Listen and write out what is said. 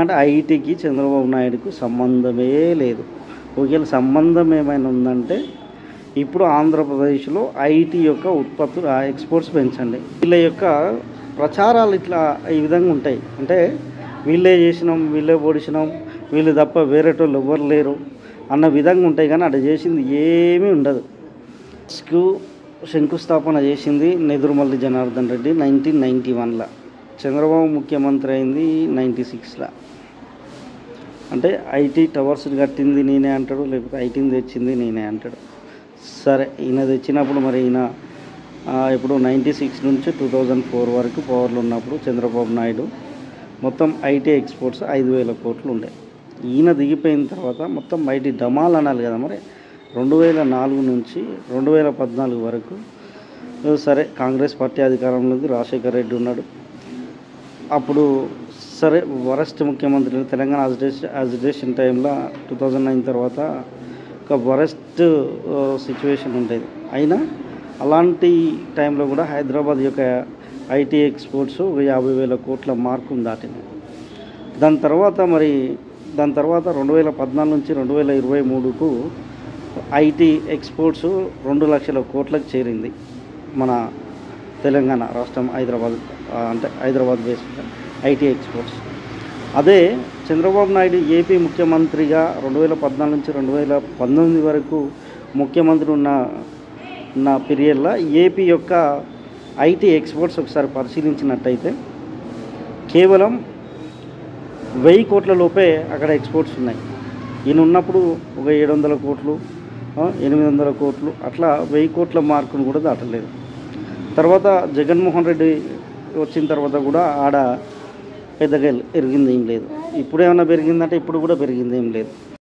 అంటే ఐటీకి చంద్రబాబు నాయుడుకు సంబంధమే లేదు. ఒకవేళ సంబంధం ఏమైనా ఉందంటే ఇప్పుడు ఆంధ్రప్రదేశ్లో ఐటీ యొక్క ఉత్పత్తులు ఎక్స్పోర్ట్స్ పెంచండి. వీళ్ళ యొక్క ప్రచారాలు ఇట్లా ఈ విధంగా ఉంటాయి. అంటే వీళ్ళే చేసినాం, వీళ్ళే పొడిచినాం, వీళ్ళు తప్ప వేరేటోళ్ళు ఎవ్వరు లేరు అన్న విధంగా ఉంటాయి. కానీ అక్కడ చేసింది ఏమీ ఉండదు. శంకుస్థాపన చేసింది నెదురుమల్లి జనార్దన్ రెడ్డి 1991లో. చంద్రబాబు ముఖ్యమంత్రి అయింది 96లో. అంటే ఐటీ టవర్స్ కట్టింది నేనే అంటాడు, లేకపోతే ఐటీని తెచ్చింది నేనే అంటాడు. సరే, ఈయన తెచ్చినప్పుడు మరి ఈయన ఇప్పుడు 96 నుంచి 2004 వరకు పవర్లో ఉన్నప్పుడు చంద్రబాబు నాయుడు మొత్తం ఐటీ ఎక్స్పోర్ట్స్ 5,000 కోట్లు ఉండే. ఈయన దిగిపోయిన తర్వాత మొత్తం ఐటీ డమాల్ అనాలి కదా. మరి 2004 నుంచి 2014 వరకు సరే కాంగ్రెస్ పార్టీ అధికారంలో ఉంది, రాజశేఖర్ రెడ్డి ఉన్నాడు. అప్పుడు సరే వరస్ట్ ముఖ్యమంత్రి తెలంగాణ అజిటేషన్ టైంలో 2009 తర్వాత ఒక వరస్ట్ సిచ్యువేషన్ ఉండేది. అయినా అలాంటి టైంలో కూడా హైదరాబాద్ యొక్క ఐటీ ఎక్స్పోర్ట్స్ 50,000 కోట్ల మార్కును దాటింది. దాని తర్వాత 2014 నుంచి 2023కు ఐటీ ఎక్స్పోర్ట్స్ 2 లక్షల కోట్లకు చేరింది మన తెలంగాణ రాష్ట్రం. Hyderabad based IT exports. అదే చంద్రబాబు నాయుడు ఏపీ ముఖ్యమంత్రిగా 2014 నుంచి 2019 వరకు ముఖ్యమంత్రి ఉన్న పీరియడ్లో ఏపీ యొక్క ఐటీ ఎక్స్పోర్ట్స్ ఒకసారి పరిశీలించినట్టయితే కేవలం 1000 కోట్ల లోపే అక్కడ ఎక్స్పోర్ట్స్ ఉన్నాయి. ఈయన ఉన్నప్పుడు ఒక 700 కోట్లు, 800 కోట్లు అట్లా 1000 కోట్ల మార్కును కూడా దాటలేదు. తర్వాత జగన్మోహన్ రెడ్డి వచ్చిన తర్వాత కూడా ఆడ పెద్దగా పెరిగింది ఏం లేదు. ఇప్పుడు ఏమైనా పెరిగిందంటే ఇప్పుడు కూడా పెరిగింది ఏం లేదు.